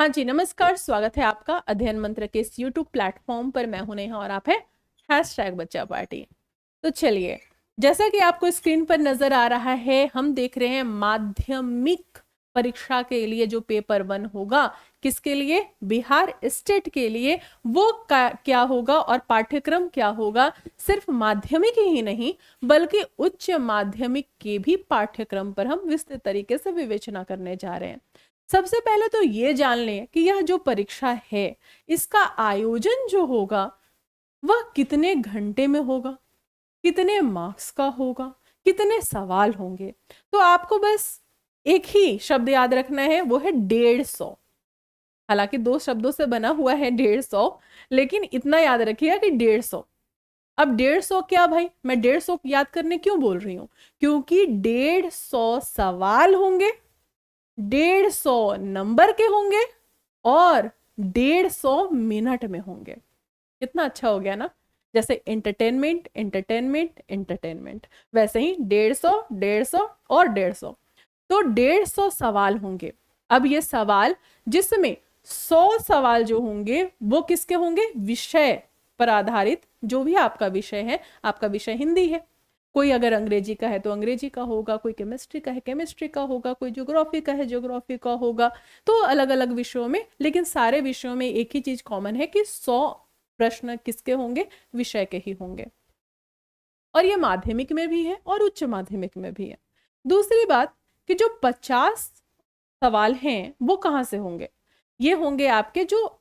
हाँ जी, नमस्कार। स्वागत है आपका अध्ययन मंत्र के इस YouTube प्लेटफॉर्म पर। मैं हूं नेहा और आप है #बच्चा पार्टी। तो चलिए, जैसा कि आपको स्क्रीन पर नजर आ रहा है, हम देख रहे हैं माध्यमिक परीक्षा के लिए जो पेपर 1 होगा, किसके लिए? बिहार स्टेट के लिए। वो क्या होगा और पाठ्यक्रम क्या होगा? सिर्फ माध्यमिक ही नहीं बल्कि उच्च माध्यमिक के भी पाठ्यक्रम पर हम विस्तृत तरीके से विवेचना करने जा रहे हैं। सबसे पहले तो ये जान लें कि यह जो परीक्षा है, इसका आयोजन जो होगा वह कितने घंटे में होगा, कितने मार्क्स का होगा, कितने सवाल होंगे। तो आपको बस एक ही शब्द याद रखना है, वो है 150। हालांकि 2 शब्दों से बना हुआ है 150, लेकिन इतना याद रखिएगा कि 150। अब 150 क्या भाई, मैं 150 याद करने क्यों बोल रही हूं? क्योंकि 150 सवाल होंगे, 150 नंबर के होंगे और 150 मिनट में होंगे। कितना अच्छा हो गया ना? जैसे एंटरटेनमेंट एंटरटेनमेंट एंटरटेनमेंट, वैसे ही 150 150 और 150। तो 150 सवाल होंगे। अब ये सवाल, जिसमें 100 सवाल जो होंगे वो किसके होंगे? विषय पर आधारित। जो भी आपका विषय है, आपका विषय हिंदी है, कोई अगर अंग्रेजी का है तो अंग्रेजी का होगा, कोई केमिस्ट्री का है केमिस्ट्री का होगा, कोई ज्योग्राफी का है ज्योग्राफी का होगा। तो अलग अलग विषयों में, लेकिन सारे विषयों में एक ही चीज कॉमन है कि 100 प्रश्न किसके होंगे? विषय के ही होंगे। और ये माध्यमिक में भी है और उच्च माध्यमिक में भी है। दूसरी बात कि जो 50 सवाल हैं वो कहाँ से होंगे? ये होंगे आपके जो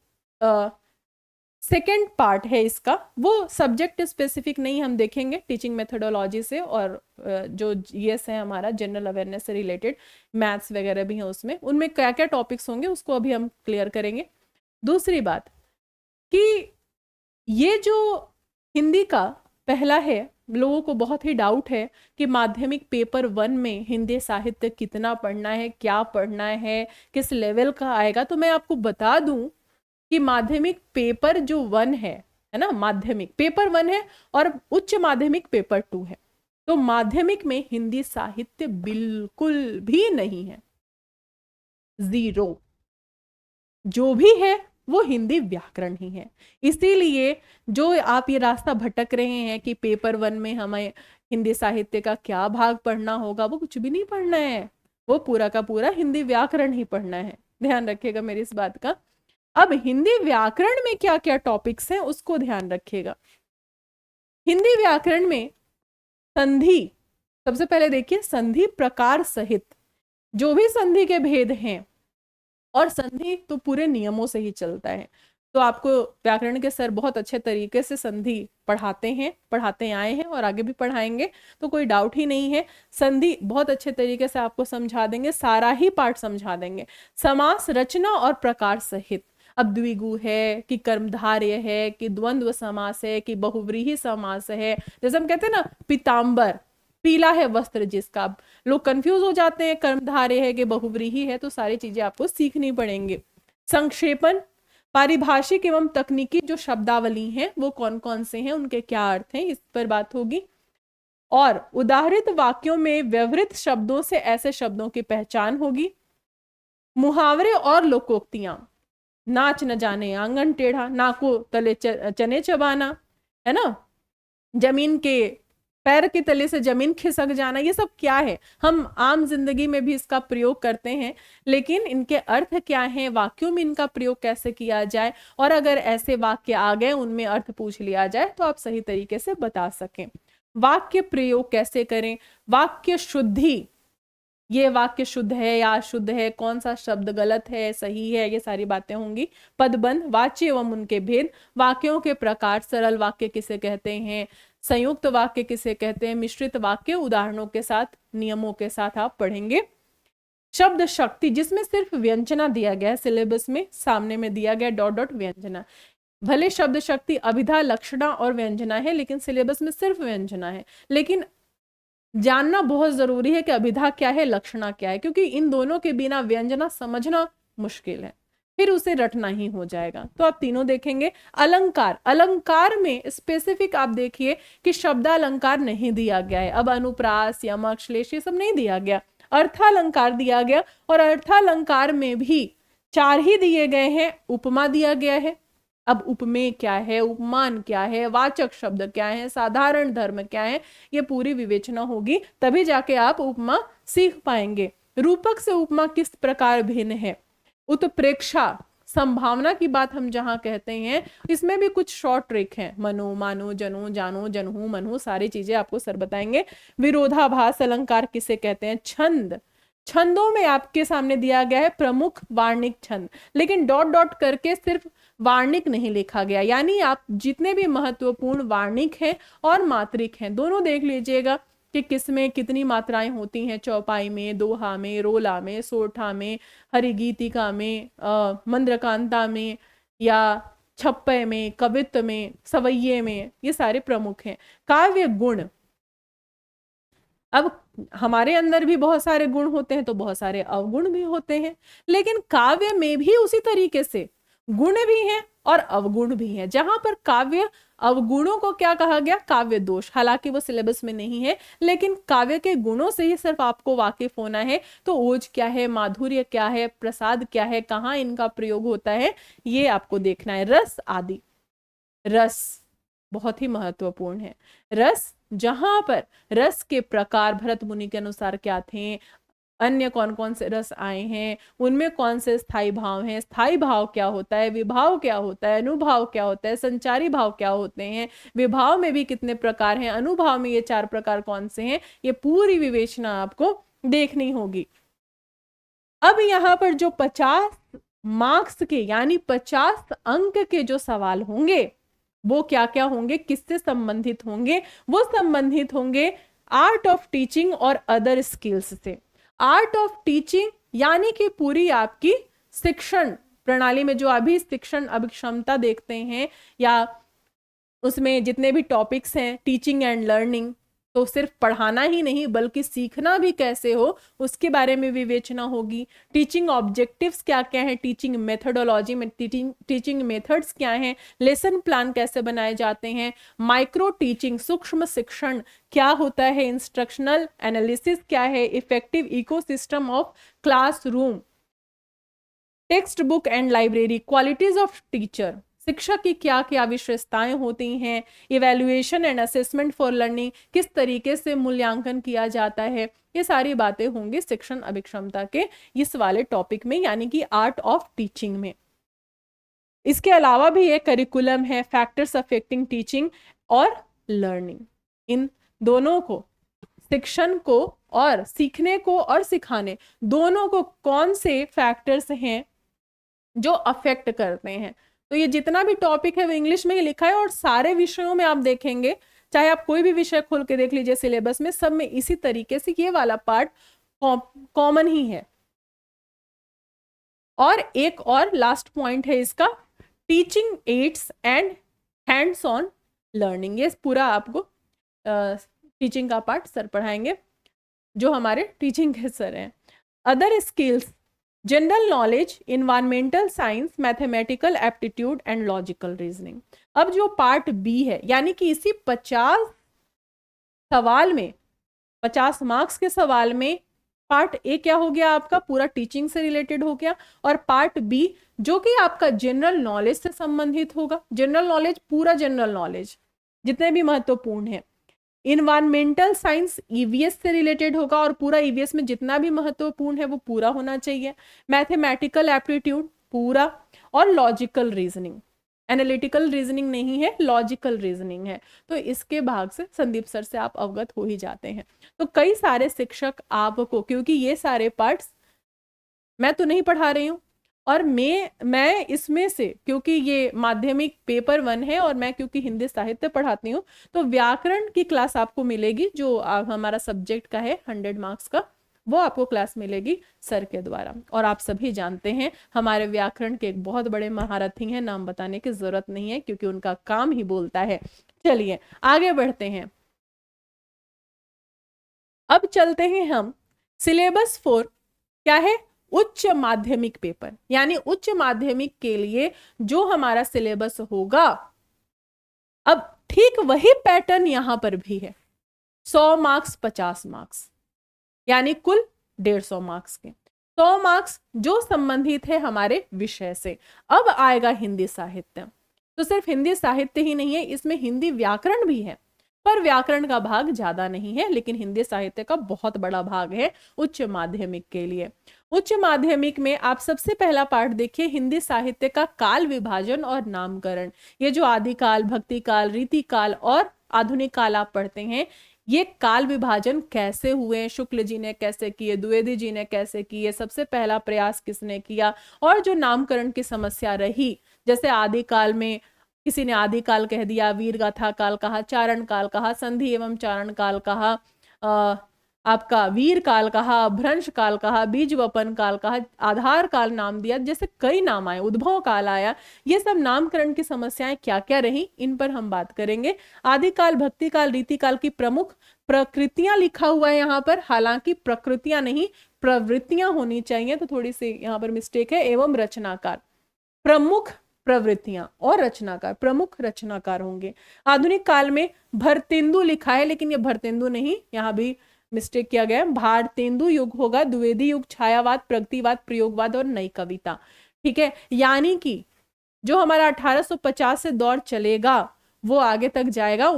सेकेंड पार्ट है इसका, वो सब्जेक्ट स्पेसिफिक नहीं, हम देखेंगे टीचिंग मेथोडोलॉजी से, और जो जीएस है हमारा जनरल अवेयरनेस से रिलेटेड, मैथ्स वगैरह भी है उसमें, उनमें क्या क्या टॉपिक्स होंगे उसको अभी हम क्लियर करेंगे। दूसरी बात कि ये जो हिंदी का पहला है, लोगों को बहुत ही डाउट है कि माध्यमिक पेपर 1 में हिंदी साहित्य कितना पढ़ना है, क्या पढ़ना है, किस लेवल का आएगा। तो मैं आपको बता दूं कि माध्यमिक पेपर जो 1 है ना, माध्यमिक पेपर 1 है और उच्च माध्यमिक पेपर 2 है। तो माध्यमिक में हिंदी साहित्य बिल्कुल भी नहीं है, 0। जो भी है वो हिंदी व्याकरण ही है। इसीलिए जो आप ये रास्ता भटक रहे हैं कि पेपर 1 में हमें हिंदी साहित्य का क्या भाग पढ़ना होगा, वो कुछ भी नहीं पढ़ना है, वो पूरा का पूरा हिंदी व्याकरण ही पढ़ना है। ध्यान रखिएगा मेरी इस बात का। अब हिंदी व्याकरण में क्या क्या टॉपिक्स हैं उसको ध्यान रखिएगा। हिंदी व्याकरण में संधि, सबसे पहले देखिए संधि प्रकार सहित जो भी संधि के भेद हैं, और संधि तो पूरे नियमों से ही चलता है। तो आपको व्याकरण के सर बहुत अच्छे तरीके से संधि पढ़ाते हैं, पढ़ाते आए हैं और आगे भी पढ़ाएंगे, तो कोई डाउट ही नहीं है। संधि बहुत अच्छे तरीके से आपको समझा देंगे, सारा ही पार्ट समझा देंगे, समास रचना और प्रकार सहित। अब द्विगु है कि कर्मधारय है कि द्वंद्व समास है कि बहुव्रीहि समास है। जैसे हम कहते हैं ना, पीताम्बर, पीला है वस्त्र जिसका, लोग कंफ्यूज हो जाते हैं, कर्मधारय है कि बहुव्रीहि है। तो सारी चीजें आपको सीखनी पड़ेंगी। संक्षेपण, पारिभाषिक एवं तकनीकी जो शब्दावली हैं वो कौन कौन से हैं, उनके क्या अर्थ हैं, इस पर बात होगी। और उदाहरित वाक्यों में व्यवहृत शब्दों से ऐसे शब्दों की पहचान होगी। मुहावरे और लोकोक्तियां, नाच न जाने आंगन टेढ़ा, नाको तले चने चबाना, है ना, जमीन के पैर के तले से जमीन खिसक जाना, ये सब क्या है? हम आम जिंदगी में भी इसका प्रयोग करते हैं, लेकिन इनके अर्थ क्या हैं, वाक्यों में इनका प्रयोग कैसे किया जाए, और अगर ऐसे वाक्य आ गए उनमें अर्थ पूछ लिया जाए तो आप सही तरीके से बता सकें। वाक्य प्रयोग कैसे करें, वाक्य शुद्धि, ये वाक्य शुद्ध है या अशुद्ध है, कौन सा शब्द गलत है सही है, ये सारी बातें होंगी। पदबंध, वाच्य एवं उनके भेद, वाक्यों के प्रकार, सरल वाक्य किसे कहते हैं, संयुक्त वाक्य किसे कहते हैं, मिश्रित वाक्य, उदाहरणों के साथ, नियमों के साथ आप पढ़ेंगे। शब्द शक्ति, जिसमें सिर्फ व्यंजना दिया गया है, सिलेबस में सामने में दिया गया डॉट डॉट व्यंजना। भले शब्द शक्ति अभिधा, लक्षणा और व्यंजना है, लेकिन सिलेबस में सिर्फ व्यंजना है। लेकिन जानना बहुत जरूरी है कि अभिधा क्या है, लक्षणा क्या है, क्योंकि इन दोनों के बिना व्यंजना समझना मुश्किल है, फिर उसे रटना ही हो जाएगा। तो आप तीनों देखेंगे। अलंकार, अलंकार में स्पेसिफिक आप देखिए कि शब्दालंकार नहीं दिया गया है। अब अनुप्रास, यमक, श्लेष, ये सब नहीं दिया गया, अर्थालंकार दिया गया। और अर्थालंकार में भी 4 ही दिए गए हैं, उपमा दिया गया है। अब उपमेय क्या है, उपमान क्या है, वाचक शब्द क्या है, साधारण धर्म क्या है, ये पूरी विवेचना होगी, तभी जाके आप उपमा सीख पाएंगे। रूपक से उपमा किस प्रकार भिन्न है? उत्प्रेक्षा, संभावना की बात हम जहां कहते हैं, इसमें भी कुछ शॉर्ट ट्रिक है। मनो, मानो, जनो, जानो, जनहु, मनहु, सारी चीजें आपको सर बताएंगे। विरोधाभास अलंकार किसे कहते हैं? छंद। छंदों में आपके सामने दिया गया है प्रमुख वार्णिक छंद, लेकिन डॉट डॉट करके सिर्फ वार्णिक नहीं लिखा गया, यानी आप जितने भी महत्वपूर्ण वार्णिक हैं और मात्रिक हैं दोनों देख लीजिएगा कि किसमें कितनी मात्राएं होती हैं। चौपाई में, दोहा में, रोला में, सोठा में, हरिगीतिका में, मंद्रकांता में, या छप्पय में, कवित्व में, सवैये में, ये सारे प्रमुख हैं। काव्य गुण, अब हमारे अंदर भी बहुत सारे गुण होते हैं तो बहुत सारे अवगुण भी होते हैं, लेकिन काव्य में भी उसी तरीके से गुण भी हैं और अवगुण भी हैं। जहां पर काव्य अवगुणों को क्या कहा गया? काव्य दोष। हालांकि वो सिलेबस में नहीं है, लेकिन काव्य के गुणों से ही सिर्फ आपको वाकिफ होना है। तो ओज क्या है, माधुर्य क्या है, प्रसाद क्या है, कहाँ इनका प्रयोग होता है, ये आपको देखना है। रस आदि, रस बहुत ही महत्वपूर्ण है। रस, जहां पर रस के प्रकार भरत मुनि के अनुसार क्या थे, अन्य कौन कौन से रस आए हैं, उनमें कौन से स्थाई भाव हैं, स्थाई भाव क्या होता है, विभाव क्या होता है, अनुभाव क्या होता है, संचारी भाव क्या होते हैं, विभाव में भी कितने प्रकार हैं, अनुभाव में ये 4 प्रकार कौन से हैं, ये पूरी विवेचना आपको देखनी होगी। अब यहाँ पर जो 50 मार्क्स के यानी 50 अंक के जो सवाल होंगे वो क्या क्या होंगे, किससे संबंधित होंगे? वो संबंधित होंगे आर्ट ऑफ टीचिंग और अदर स्किल्स से। आर्ट ऑफ टीचिंग यानी कि पूरी आपकी शिक्षण प्रणाली में जो अभी शिक्षण अभिक्षमता देखते हैं, या उसमें जितने भी टॉपिक्स हैं, टीचिंग एंड लर्निंग, तो सिर्फ पढ़ाना ही नहीं बल्कि सीखना भी कैसे हो उसके बारे में विवेचना होगी। टीचिंग ऑब्जेक्टिव्स क्या क्या है, टीचिंग मेथडोलॉजी में टीचिंग मेथड्स क्या हैं, लेसन प्लान कैसे बनाए जाते हैं, माइक्रो टीचिंग सूक्ष्म शिक्षण क्या होता है, इंस्ट्रक्शनल एनालिसिस क्या है, effective ecosystem of classroom, text book and library, qualities of teacher, शिक्षक की क्या क्या विशेषताएं होती हैं, evaluation and assessment for learning, किस तरीके से मूल्यांकन किया जाता है, ये सारी बातें होंगी शिक्षण अभिक्षमता के इस वाले टॉपिक में, यानी कि आर्ट ऑफ टीचिंग में। इसके अलावा भी एक करिकुलम है, फैक्टर्स अफेक्टिंग टीचिंग और लर्निंग। इन दोनों को, शिक्षण को और सीखने को और सिखाने दोनों को कौन से फैक्टर्स हैं जो अफेक्ट करते हैं। तो ये जितना भी टॉपिक है वो इंग्लिश में ही लिखा है, और सारे विषयों में आप देखेंगे, चाहे आप कोई भी विषय खोल के देख लीजिए सिलेबस में, सब में इसी तरीके से ये वाला पार्ट कॉमन ही है। और एक और लास्ट पॉइंट है इसका, teaching ads and hands on learning. ये पूरा आपको टीचिंग का पार्ट सर पढ़ाएंगे, जो हमारे टीचिंग के सर हैं। Other skills, general knowledge, environmental science, mathematical aptitude and logical reasoning. अब जो पार्ट बी है, यानी कि इसी 50 सवाल में, 50 मार्क्स के सवाल में, पार्ट ए क्या हो गया आपका, पूरा टीचिंग से रिलेटेड हो गया, और पार्ट बी जो कि आपका जनरल नॉलेज से संबंधित होगा। जनरल नॉलेज, पूरा जनरल नॉलेज जितने भी महत्वपूर्ण है। इन्वायरमेंटल साइंस ईवीएस से रिलेटेड होगा, और पूरा ईवीएस में जितना भी महत्वपूर्ण है वो पूरा होना चाहिए। मैथमेटिकल एप्टीट्यूड पूरा, और लॉजिकल रीजनिंग, एनालिटिकल रीजनिंग नहीं है, लॉजिकल रीजनिंग है। तो इसके भाग से संदीप सर से आप अवगत हो ही जाते हैं। तो कई सारे शिक्षक आपको, क्योंकि ये सारे पार्ट्स मैं तो नहीं पढ़ा रही हूँ, और मैं इसमें से, क्योंकि ये माध्यमिक पेपर 1 है और मैं क्योंकि हिंदी साहित्य पढ़ाती हूँ, तो व्याकरण की क्लास आपको मिलेगी, जो हमारा सब्जेक्ट का है 100 मार्क्स का, वो आपको क्लास मिलेगी सर के द्वारा। और आप सभी जानते हैं हमारे व्याकरण के एक बहुत बड़े महारथी हैं, नाम बताने की जरूरत नहीं है क्योंकि उनका काम ही बोलता है। चलिए आगे बढ़ते हैं। अब चलते हैं हम सिलेबस 4 क्या है, उच्च माध्यमिक पेपर, यानी उच्च माध्यमिक के लिए जो हमारा सिलेबस होगा। अब ठीक वही पैटर्न यहां पर भी है, 100 मार्क्स 50 मार्क्स, यानी कुल 150 मार्क्स के। 100 मार्क्स जो संबंधित है हमारे विषय से। अब आएगा हिंदी साहित्य। तो सिर्फ हिंदी साहित्य ही नहीं है, इसमें हिंदी व्याकरण भी है, पर व्याकरण का भाग ज्यादा नहीं है, लेकिन हिंदी साहित्य का बहुत बड़ा भाग है उच्च माध्यमिक के लिए। उच्च माध्यमिक में आप सबसे पहला पाठ देखिए, हिंदी साहित्य का काल विभाजन और नामकरण। ये जो आदिकाल, भक्ति काल, रीति काल और आधुनिक काल आप पढ़ते हैं, ये काल विभाजन कैसे हुए, शुक्ल जी ने कैसे किए, द्विवेदी जी ने कैसे किए, सबसे पहला प्रयास किसने किया, और जो नामकरण की समस्या रही, जैसे आदिकाल में किसी ने आदिकाल कह दिया, वीर गाथा काल कहा, चारण काल कहा, संधि एवं चारण काल कहा, आपका वीर काल कहा, भ्रंश काल कहा, बीज वपन काल कहा, आधार काल नाम दिया, जैसे कई नाम आए, उद्भव काल आया। ये सब नामकरण की समस्याएं क्या क्या रही, इन पर हम बात करेंगे। आदिकाल, भक्ति काल, रीति काल की प्रमुख प्रकृतियां लिखा हुआ है यहाँ पर, हालांकि प्रकृतियां नहीं प्रवृत्तियां होनी चाहिए, तो थोड़ी सी यहाँ पर मिस्टेक है। एवं रचनाकार, प्रमुख प्रवृत्तियां और रचनाकार, प्रमुख रचनाकार होंगे। आधुनिक काल में भरतेंदु लिखा है, लेकिन ये भरतेंदु नहीं, यहाँ भी मिस्टेक किया गया है, भारतेंदु युग होगा। द्विवेदी युग, छायावाद, प्रगतिवाद, प्रयोगवाद और नई कविता। ठीक है, यानी कि जो हमारा 1850 से दौर चलेगा वो आगे तक जाएगा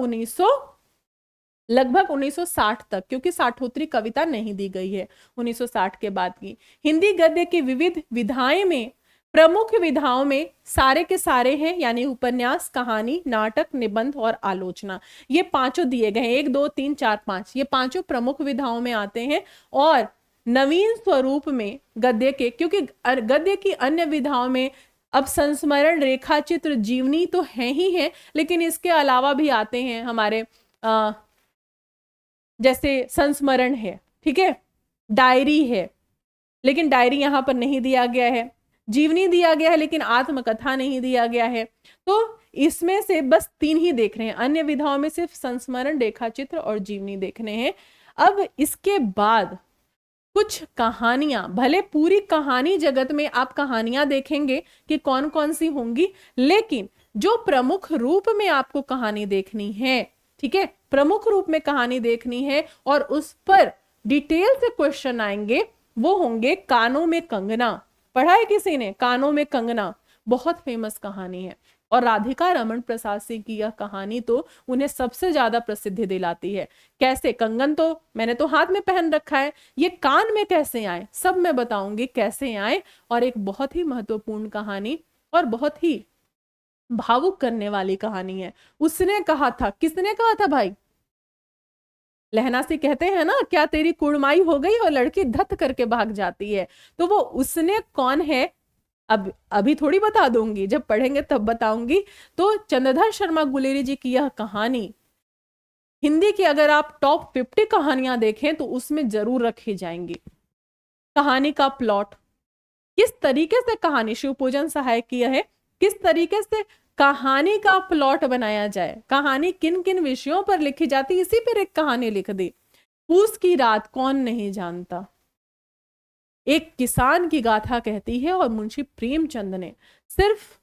लगभग 1960 तक, क्योंकि साठोत्तरी कविता नहीं दी गई है 1960 के बाद की। हिंदी गद्य की विविध विधाएं में प्रमुख विधाओं में सारे के सारे हैं, यानी उपन्यास, कहानी, नाटक, निबंध और आलोचना। ये पांचों दिए गए हैं, 1 2 3 4 5, ये पांचों प्रमुख विधाओं में आते हैं। और नवीन स्वरूप में गद्य के, क्योंकि गद्य की अन्य विधाओं में अब संस्मरण, रेखा चित्र, जीवनी तो है ही है, लेकिन इसके अलावा भी आते हैं हमारे जैसे संस्मरण है, ठीक है, डायरी है, लेकिन डायरी यहां पर नहीं दिया गया है, जीवनी दिया गया है लेकिन आत्मकथा नहीं दिया गया है। तो इसमें से बस 3 ही देख रहे हैं, अन्य विधाओं में सिर्फ संस्मरण, रेखाचित्र और जीवनी देखने हैं। अब इसके बाद कुछ कहानियां, भले पूरी कहानी जगत में आप कहानियां देखेंगे कि कौन कौन सी होंगी, लेकिन जो प्रमुख रूप में आपको कहानी देखनी है, ठीक है, प्रमुख रूप में कहानी देखनी है और उस पर डिटेल से क्वेश्चन आएंगे, वो होंगे कानों में कंगना। पढ़ा है किसी ने कानों में कंगना? बहुत फेमस कहानी है, और राधिका रमन प्रसाद सिंह की यह कहानी तो उन्हें सबसे ज्यादा प्रसिद्धि दिलाती है। कैसे? कंगन तो मैंने तो हाथ में पहन रखा है, ये कान में कैसे आए, सब मैं बताऊंगी कैसे आए। और एक बहुत ही महत्वपूर्ण कहानी और बहुत ही भावुक करने वाली कहानी है। उसने कहा था, किसने कहा था भाई? लहना से कहते हैं ना, क्या तेरी कुड़माई हो गई, और लड़की धत करके भाग जाती है। तो वो उसने कौन है, अब अभी थोड़ी बता दूंगी, जब पढ़ेंगे तब बताऊंगी। तो चंद्रधर शर्मा गुलेरी जी की यह कहानी हिंदी की अगर आप टॉप 50 कहानियां देखें तो उसमें जरूर रखी जाएंगी। कहानी का प्लॉट, किस तरीके से कहानी, शिवपूजन सहाय की है, किस तरीके से कहानी का प्लॉट बनाया जाए, कहानी किन किन विषयों पर लिखी जाती, इसी पर एक कहानी लिख दी। पूस की रात कौन नहीं जानता, एक किसान की गाथा कहती है, और मुंशी प्रेमचंद ने सिर्फ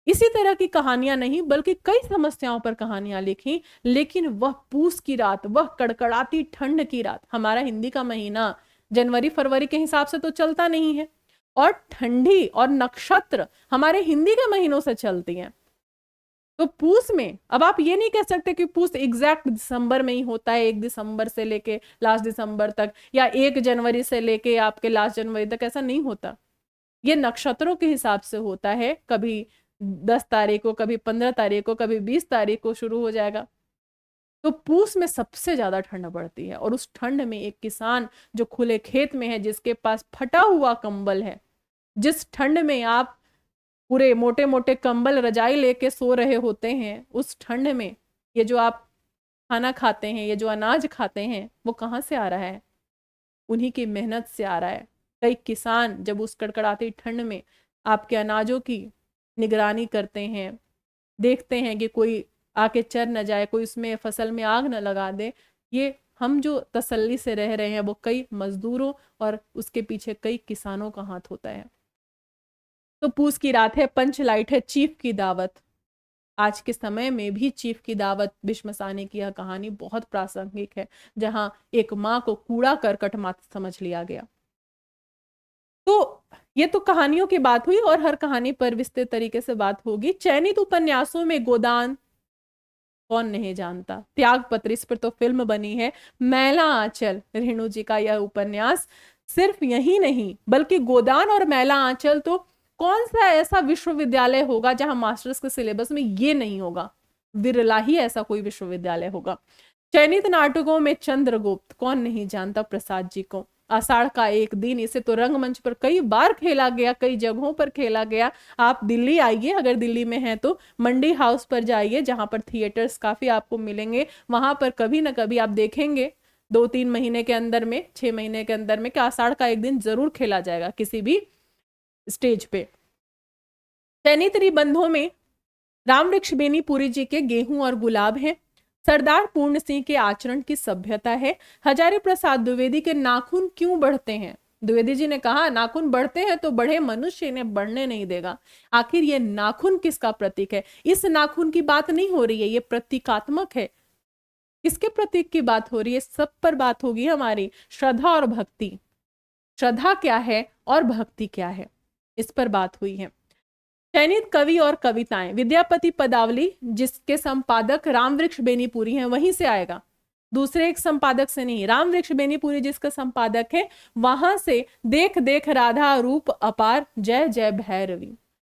इसी तरह की कहानियां नहीं बल्कि कई समस्याओं पर कहानियां लिखी। लेकिन वह पूस की रात, वह कड़कड़ाती ठंड की रात, हमारा हिंदी का महीना जनवरी फरवरी के हिसाब से तो चलता नहीं है, और ठंडी और नक्षत्र हमारे हिंदी के महीनों से चलती हैं। तो पूस में, अब आप ये नहीं कह सकते कि पूस एग्जैक्ट दिसंबर में ही होता है, 1 दिसंबर से लेके लास्ट दिसंबर तक, या 1 जनवरी से लेके आपके लास्ट जनवरी तक, ऐसा नहीं होता। ये नक्षत्रों के हिसाब से होता है, कभी 10 तारीख को, कभी 15 तारीख को, कभी 20 तारीख को शुरू हो जाएगा। तो पूस में सबसे ज्यादा ठंड पड़ती है, और उस ठंड में एक किसान जो खुले खेत में है, जिसके पास फटा हुआ कंबल है, जिस ठंड में आप पूरे मोटे मोटे कंबल रजाई लेके सो रहे होते हैं, उस ठंड में ये जो आप खाना खाते हैं, ये जो अनाज खाते हैं, वो कहाँ से आ रहा है? उन्हीं की मेहनत से आ रहा है। कई किसान जब उस कड़कड़ाती ठंड में आपके अनाजों की निगरानी करते हैं, देखते हैं कि कोई आके चर न जाए, कोई उसमें फसल में आग न लगा दे, ये हम जो तसल्ली से रह रहे हैं वो कई मजदूरों और उसके पीछे कई किसानों का हाथ होता है। तो पूस की रात है, पंच लाइट है, चीफ की दावत। आज के समय में भी चीफ की दावत, भीष्मसानी की यह कहानी बहुत प्रासंगिक है, जहां एक माँ को कूड़ा करकट मात्र समझ लिया गया। तो ये तो कहानियों की बात हुई और हर कहानी पर विस्तृत तरीके से बात होगी। चयनित उपन्यासों में गोदान कौन नहीं जानता, त्यागपत्र इस पर तो फिल्म बनी है। मैला आंचल रेणु जी का यह उपन्यास, सिर्फ यही नहीं बल्कि गोदान और मैला आंचल तो कौन सा ऐसा विश्वविद्यालय होगा जहां मास्टर्स के सिलेबस में ये नहीं होगा, विरला ही ऐसा कोई विश्वविद्यालय होगा। चयनित नाटकों में चंद्रगुप्त कौन नहीं जानता प्रसाद जी को। आषाढ़ का एक दिन, इसे तो रंगमंच पर कई बार खेला गया, कई जगहों पर खेला गया। आप दिल्ली आइए, अगर दिल्ली में हैं तो मंडी हाउस पर जाइए जहां पर थिएटर्स काफी आपको मिलेंगे, वहां पर कभी ना कभी आप देखेंगे 2-3 महीने के अंदर में, 6 महीने के अंदर में कि आषाढ़ का एक दिन जरूर खेला जाएगा किसी भी स्टेज पे। चयनित निबंधों में रामवृक्ष बेनीपुरी जी के गेहूं और गुलाब हैं, सरदार पूर्ण सिंह के आचरण की सभ्यता है, हजारी प्रसाद द्विवेदी के नाखून क्यों बढ़ते हैं। द्विवेदी जी ने कहा नाखून बढ़ते हैं तो बढ़े, मनुष्य इन्हें बढ़ने नहीं देगा। आखिर ये नाखून किसका प्रतीक है? इस नाखून की बात नहीं हो रही है, ये प्रतीकात्मक है। किसके प्रतीक की बात हो रही है? सब पर बात होगी हमारी, श्रद्धा और भक्ति। श्रद्धा क्या है और भक्ति क्या है, इस पर बात हुई है। चयनित कवि और कविताएं, विद्यापति पदावली जिसके संपादक रामवृक्ष बेनीपुरी हैं, वहीं से आएगा, दूसरे एक संपादक से नहीं। रामवृक्ष बेनीपुरी जिसका संपादक है वहां से देख देख राधा रूप अपार, जय जय भैरवी,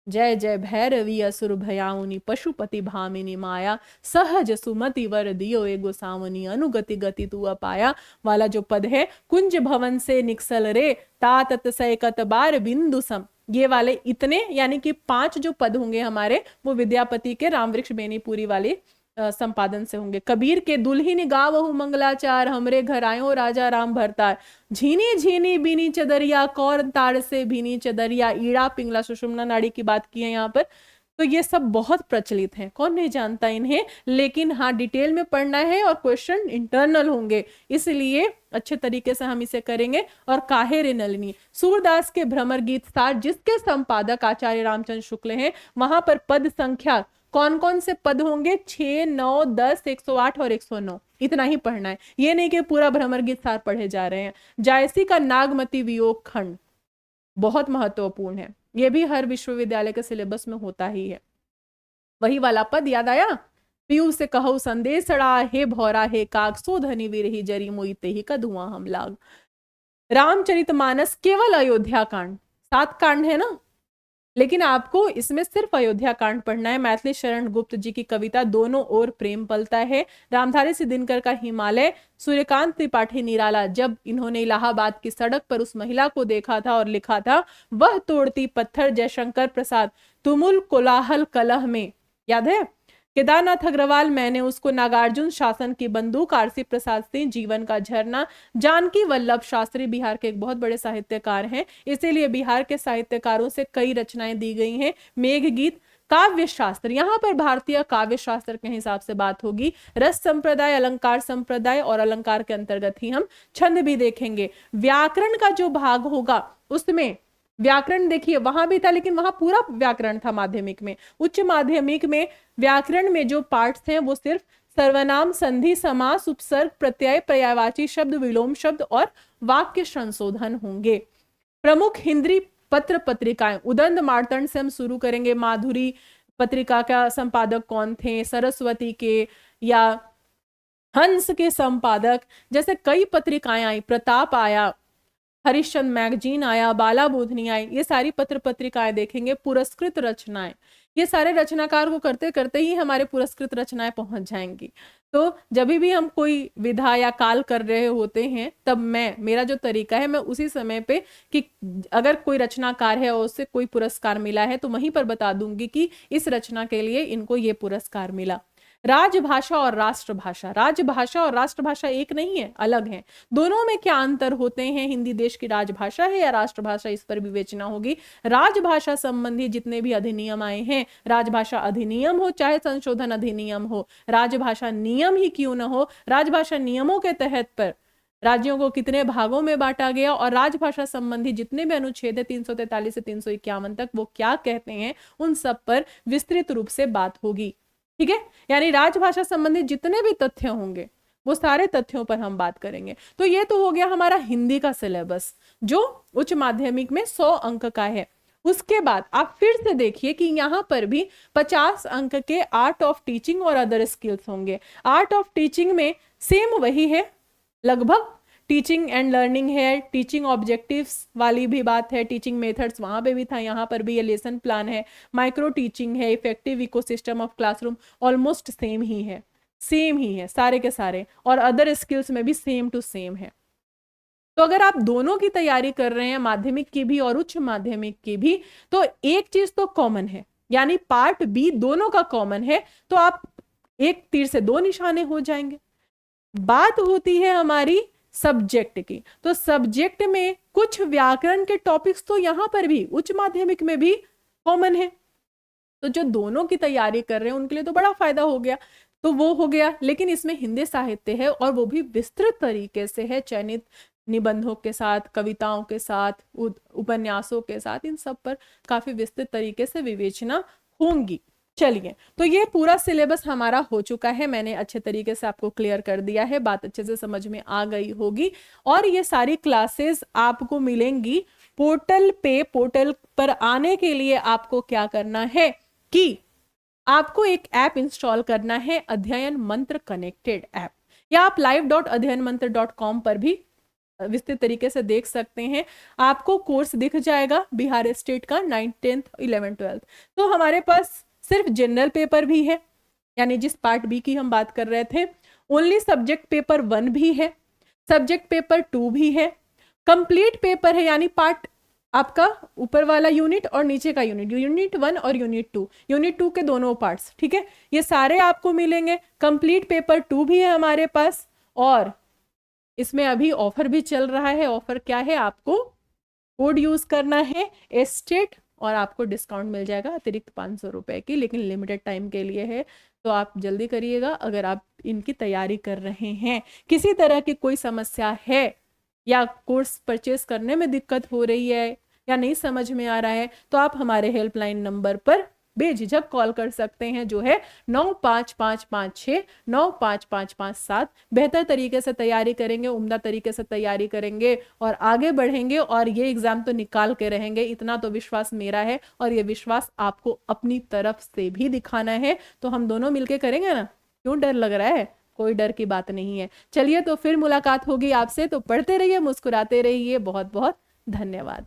जय जय भैरवी असुर भयाउनी, पशुपति भामिनी माया, सहज सुमति वर दियो ए गोसावनी, अनुगति गति तू अपाया वाला जो पद है, कुंज भवन से निकसल रे तात सैकत बार बिंदु सम, ये वाले इतने यानी कि 5 जो पद होंगे हमारे वो विद्यापति के रामवृक्ष बेनीपुरी वाले संपादन से होंगे। कबीर के दुल्हिन गावहु मंगलाचार, हमरे घर आयो राजा राम भरतार, झीनी झीनी बीनी चदरिया, कौर तार से भीनी चदरिया, ईड़ा पिंगला सुषुम्ना नाड़ी की बात की है यहाँ पर। तो ये सब बहुत प्रचलित हैं, कौन नहीं जानता इन्हें, लेकिन हाँ डिटेल में पढ़ना है और क्वेश्चन इंटरनल होंगे, इसलिए अच्छे तरीके से हम इसे करेंगे। और काहे रे नलिनी, सूरदास के भ्रमर गीत सार जिसके संपादक आचार्य रामचंद्र शुक्ल हैं, वहां पर पद संख्या कौन कौन से पद होंगे, 6, 9, 10, 108 और 109, इतना ही पढ़ना है, ये नहीं कि पूरा भ्रमर गीत सार पढ़े जा रहे हैं। जायसी का नागमती वियोग खंड बहुत महत्वपूर्ण है, ये भी हर विश्वविद्यालय के सिलेबस में होता ही है। वही वाला पद याद आया, पीयू से कहो संदेशड़ा, हे भौरा हे काग, सो धनी विरही जरी मोई ते ही का धुआं हम लाग। रामचरितमानस केवल अयोध्या कांड, 7 कांड है ना, लेकिन आपको इसमें सिर्फ अयोध्या कांड पढ़ना है। मैथिली शरण गुप्त जी की कविता दोनों ओर प्रेम पलता है, रामधारी सिंह दिनकर का हिमालय, सूर्यकांत त्रिपाठी निराला, जब इन्होंने इलाहाबाद की सड़क पर उस महिला को देखा था और लिखा था वह तोड़ती पत्थर जयशंकर प्रसाद, तुमुल कोलाहल कलह में, याद है। केदारनाथ अग्रवाल, मैंने उसको, नागार्जुन शासन की बंदूक, आरसी प्रसाद सिंह, जीवन का झरना, जानकी वल्लभ शास्त्री बिहार के एक बहुत बड़े साहित्यकार हैं, इसीलिए बिहार के साहित्यकारों से कई रचनाएं दी गई हैं। मेघगीत, काव्य शास्त्र, यहाँ पर भारतीय काव्य शास्त्र के हिसाब से बात होगी, रस संप्रदाय, अलंकार संप्रदाय, और अलंकार के अंतर्गत ही हम छंद भी देखेंगे। व्याकरण का जो भाग होगा उसमें व्याकरण देखिए वहां भी था, लेकिन वहां पूरा व्याकरण था माध्यमिक में। उच्च माध्यमिक में व्याकरण में जो पार्ट्स हैं वो सिर्फ सर्वनाम, संधि, समास, उपसर्ग, प्रत्यय, पर्यायवाची शब्द, विलोम शब्द और वाक्य संशोधन होंगे। प्रमुख हिंदी पत्र पत्रिकाएं, उदंड मार्तंड से हम शुरू करेंगे। माधुरी पत्रिका का संपादक कौन थे, सरस्वती के या हंस के संपादक, जैसे कई पत्रिकाएं आई, प्रताप आया, हरिश्चंद्र मैगजीन आया, बाला बोधनी आई, ये सारी पत्र पत्रिकाएं देखेंगे। पुरस्कृत रचनाएं, ये सारे रचनाकार को करते करते ही हमारे पुरस्कृत रचनाएं पहुंच जाएंगी। तो जब भी हम कोई विधा या काल कर रहे होते हैं तब मेरा जो तरीका है, मैं उसी समय पे कि अगर कोई रचनाकार है और उससे कोई पुरस्कार मिला है तो वहीं पर बता दूंगी कि इस रचना के लिए इनको ये पुरस्कार मिला। राजभाषा और राष्ट्रभाषा, राजभाषा और राष्ट्रभाषा एक नहीं है, अलग है। दोनों में क्या अंतर होते हैं, हिंदी देश की राजभाषा है या राष्ट्रभाषा, इस पर विवेचना होगी। राजभाषा संबंधी जितने भी अधिनियम आए हैं, राजभाषा अधिनियम हो चाहे संशोधन अधिनियम हो, राजभाषा नियम ही क्यों न हो, राजभाषा नियमों के तहत पर राज्यों को कितने भागों में बांटा गया और राजभाषा संबंधी जितने भी अनुच्छेद है 343 से 351 तक वो क्या कहते हैं, उन सब पर विस्तृत रूप से बात होगी। ठीक है, यानी राजभाषा संबंधी जितने भी तथ्य होंगे वो सारे तथ्यों पर हम बात करेंगे। तो ये तो हो गया हमारा हिंदी का सिलेबस जो उच्च माध्यमिक में 100 अंक का है। उसके बाद आप फिर से देखिए कि यहाँ पर भी 50 अंक के आर्ट ऑफ टीचिंग और अदर स्किल्स होंगे। आर्ट ऑफ टीचिंग में सेम वही है, लगभग टीचिंग एंड लर्निंग है, टीचिंग ऑब्जेक्टिव्स वाली भी बात है, टीचिंग मेथड्स वहां पे भी था, यहाँ पर भी ये लेसन प्लान है, माइक्रो टीचिंग है, effective ecosystem of classroom, almost same ही है, सेम ही है सारे के सारे। और अदर स्किल्स में भी सेम टू सेम है। तो अगर आप दोनों की तैयारी कर रहे हैं, माध्यमिक की भी और उच्च माध्यमिक की भी, तो एक चीज तो कॉमन है, यानी पार्ट बी दोनों का कॉमन है, तो आप एक तीर से दो निशाने हो जाएंगे। बात होती है हमारी सब्जेक्ट की, तो सब्जेक्ट में कुछ व्याकरण के टॉपिक्स तो यहां पर भी उच्च माध्यमिक में भी कॉमन है, तो जो दोनों की तैयारी कर रहे हैं उनके लिए तो बड़ा फायदा हो गया। तो वो हो गया, लेकिन इसमें हिंदी साहित्य है और वो भी विस्तृत तरीके से है, चयनित निबंधों के साथ, कविताओं के साथ, उपन्यासों के साथ, इन सब पर काफी विस्तृत तरीके से विवेचना होंगी। चलिए, तो ये पूरा सिलेबस हमारा हो चुका है, मैंने अच्छे तरीके से आपको क्लियर कर दिया है, बात अच्छे से समझ में आ गई होगी। और ये सारी क्लासेस आपको मिलेंगी पोर्टल पे। पोर्टल पर आने के लिए आपको क्या करना है कि आपको एक ऐप इंस्टॉल करना है, अध्ययन मंत्र कनेक्टेड ऐप, या आप live.adhyayanmantra.com पर भी विस्तृत तरीके से देख सकते हैं। आपको कोर्स दिख जाएगा बिहार स्टेट का 9th 10th 11th 12th। तो हमारे पास सिर्फ जनरल पेपर भी है, यानी जिस पार्ट बी की हम बात कर रहे थे, ओनली सब्जेक्ट पेपर 1 भी है, सब्जेक्ट पेपर 2 भी है, कंप्लीट पेपर है, यानी पार्ट आपका ऊपर वाला यूनिट और नीचे का यूनिट, यूनिट 1 और यूनिट 2 के दोनों पार्ट्स, ठीक है, ये सारे आपको मिलेंगे। कंप्लीट पेपर 2 भी है हमारे पास, और इसमें अभी ऑफर भी चल रहा है। ऑफर क्या है, आपको कोड यूज करना है एस्टेट और आपको डिस्काउंट मिल जाएगा अतिरिक्त 500 रुपए की, लेकिन लिमिटेड टाइम के लिए है, तो आप जल्दी करिएगा अगर आप इनकी तैयारी कर रहे हैं। किसी तरह की कोई समस्या है या कोर्स परचेस करने में दिक्कत हो रही है या नहीं समझ में आ रहा है, तो आप हमारे हेल्पलाइन नंबर पर बेझिझक कॉल कर सकते हैं, जो है 95556 95557। बेहतर तरीके से तैयारी करेंगे, उम्दा तरीके से तैयारी करेंगे और आगे बढ़ेंगे, और ये एग्जाम तो निकाल के रहेंगे, इतना तो विश्वास मेरा है, और ये विश्वास आपको अपनी तरफ से भी दिखाना है। तो हम दोनों मिलके करेंगे ना, क्यों डर लग रहा है? कोई डर की बात नहीं है। चलिए, तो फिर मुलाकात होगी आपसे, तो पढ़ते रहिए, मुस्कुराते रहिए। बहुत बहुत धन्यवाद।